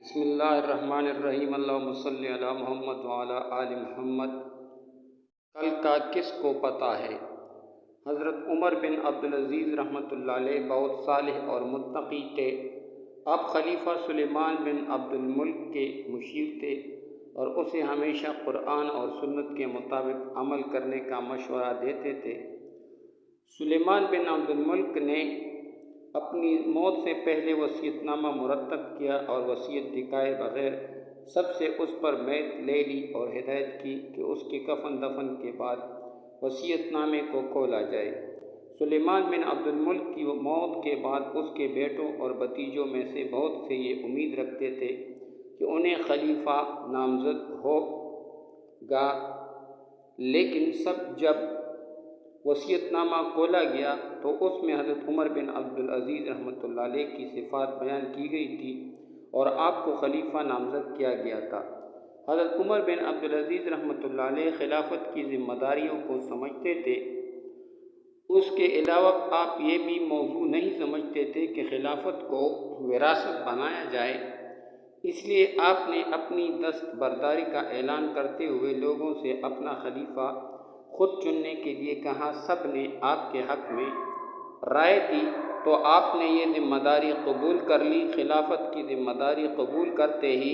بسم اللہ الرحمن الرحیم، اللہم صلی علی محمد وعلی آل محمد۔ کل کا کس کو پتہ ہے؟ حضرت عمر بن عبدالعزیز رحمۃ اللہ علیہ بہت صالح اور متقی تھے۔ آپ خلیفہ سلیمان بن عبد الملک کے مشیر تھے اور اسے ہمیشہ قرآن اور سنت کے مطابق عمل کرنے کا مشورہ دیتے تھے۔ سلیمان بن عبد الملک نے اپنی موت سے پہلے وصیت نامہ مرتب کیا اور وصیت دکھائے بغیر سب سے اس پر بیعت لے لی اور ہدایت کی کہ اس کے کفن دفن کے بعد وصیت نامے کو کھولا جائے۔ سلیمان بن عبد الملک کی موت کے بعد اس کے بیٹوں اور بھتیجوں میں سے بہت سے یہ امید رکھتے تھے کہ انہیں خلیفہ نامزد ہوگا، لیکن جب وصیت نامہ کھولا گیا تو اس میں حضرت عمر بن عبدالعزیز رحمۃ اللہ علیہ کی صفات بیان کی گئی تھی اور آپ کو خلیفہ نامزد کیا گیا تھا۔ حضرت عمر بن عبدالعزیز رحمۃ اللہ علیہ خلافت کی ذمہ داریوں کو سمجھتے تھے۔ اس کے علاوہ آپ یہ بھی موضوع نہیں سمجھتے تھے کہ خلافت کو وراثت بنایا جائے، اس لیے آپ نے اپنی دستبرداری کا اعلان کرتے ہوئے لوگوں سے اپنا خلیفہ خود چننے کے لیے کہا۔ سب نے آپ کے حق میں رائے دی تو آپ نے یہ ذمہ داری قبول کر لی۔ خلافت کی ذمہ داری قبول کرتے ہی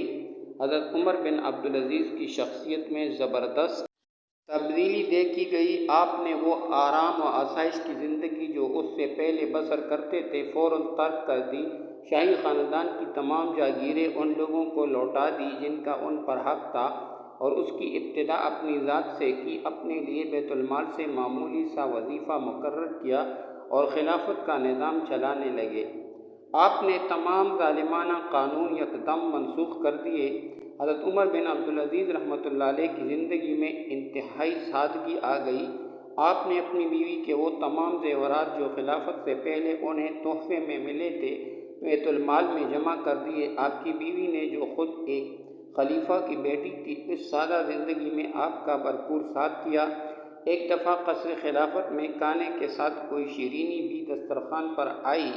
حضرت عمر بن عبدالعزیز کی شخصیت میں زبردست تبدیلی دیکھی گئی۔ آپ نے وہ آرام و آسائش کی زندگی جو اس سے پہلے بسر کرتے تھے فوراً ترک کر دی۔ شاہی خاندان کی تمام جاگیریں ان لوگوں کو لوٹا دی جن کا ان پر حق تھا، اور اس کی ابتدا اپنی ذات سے کی۔ اپنے لیے بیت المال سے معمولی سا وظیفہ مقرر کیا اور خلافت کا نظام چلانے لگے۔ آپ نے تمام ظالمانہ قانون یکدم منسوخ کر دیے۔ حضرت عمر بن عبدالعزیز رحمۃ اللہ علیہ کی زندگی میں انتہائی سادگی آ گئی۔ آپ نے اپنی بیوی کے وہ تمام زیورات جو خلافت سے پہلے انہیں تحفے میں ملے تھے بیت المال میں جمع کر دیے۔ آپ کی بیوی نے جو خود ایک خلیفہ کی بیٹی تھی، اس سادہ زندگی میں آپ کا بھرپور ساتھ دیا۔ ایک دفعہ قصر خلافت میں کھانے کے ساتھ کوئی شیرینی بھی دسترخوان پر آئی۔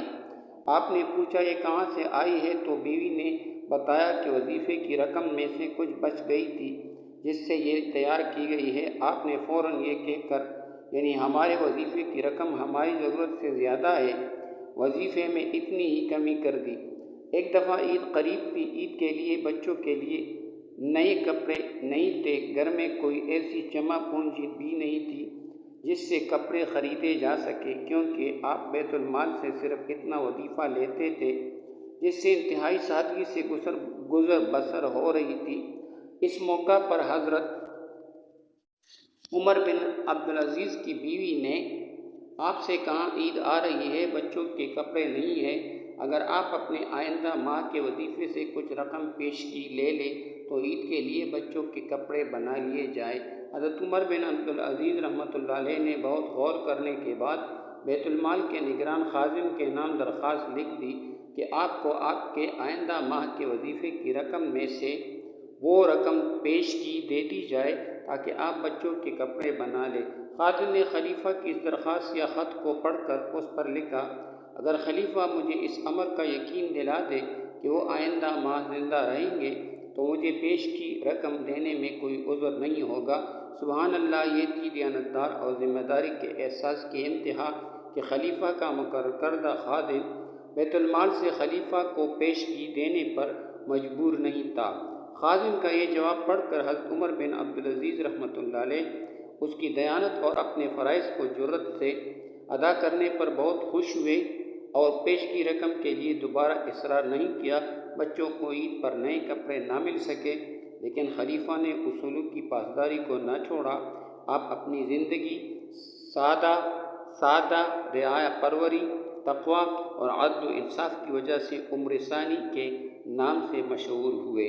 آپ نے پوچھا یہ کہاں سے آئی ہے تو بیوی نے بتایا کہ وظیفے کی رقم میں سے کچھ بچ گئی تھی جس سے یہ تیار کی گئی ہے۔ آپ نے فوراً یہ کہہ کر یعنی ہمارے وظیفے کی رقم ہماری ضرورت سے زیادہ ہے، وظیفے میں اتنی ہی کمی کر دی۔ ایک دفعہ عید قریب تھی۔ عید کے لیے بچوں کے لیے نئے کپڑے نہیں تھے، گھر میں کوئی ایسی جمع پونجی بھی نہیں تھی جس سے کپڑے خریدے جا سکے، کیونکہ آپ بیت المال سے صرف اتنا وظیفہ لیتے تھے جس سے انتہائی سادگی سے گزر بسر ہو رہی تھی۔ اس موقع پر حضرت عمر بن عبدالعزیز کی بیوی نے آپ سے کہا عید آ رہی ہے، بچوں کے کپڑے نہیں ہیں، اگر آپ اپنے آئندہ ماہ کے وظیفے سے کچھ رقم پیشگی لے لیں تو عید کے لیے بچوں کے کپڑے بنا لیے جائیں۔ حضرت عمر بن عبدالعزیز رحمۃ اللہ علیہ نے بہت غور کرنے کے بعد بیت المال کے نگران خازن کے نام درخواست لکھ دی کہ آپ کو آپ کے آئندہ ماہ کے وظیفے کی رقم میں سے وہ رقم پیشگی دے دی جائے تاکہ آپ بچوں کے کپڑے بنا لیں۔ خازن نے خلیفہ کی اس درخواست یا خط کو پڑھ کر اس پر لکھا، اگر خلیفہ مجھے اس امر کا یقین دلا دے کہ وہ آئندہ ماہ زندہ رہیں گے تو مجھے پیش کی رقم دینے میں کوئی عذر نہیں ہوگا۔ سبحان اللہ! یہ تھی دیانتدار اور ذمہ داری کے احساس کی انتہا کہ خلیفہ کا مقرر کردہ خادم بیت المال سے خلیفہ کو پیشگی دینے پر مجبور نہیں تھا۔ خازن کا یہ جواب پڑھ کر حضرت عمر بن عبدالعزیز رحمۃ اللہ علیہ اس کی دیانت اور اپنے فرائض کو جرأت سے ادا کرنے پر بہت خوش ہوئے اور پیشگی رقم کے لیے دوبارہ اصرار نہیں کیا۔ بچوں کو عید پر نئے کپڑے نہ مل سکے لیکن خلیفہ نے اصولوں کی پاسداری کو نہ چھوڑا۔ آپ اپنی زندگی سادہ رعایا پروری، تقویٰ اور عدل و انصاف کی وجہ سے عمر ثانی کے نام سے مشہور ہوئے۔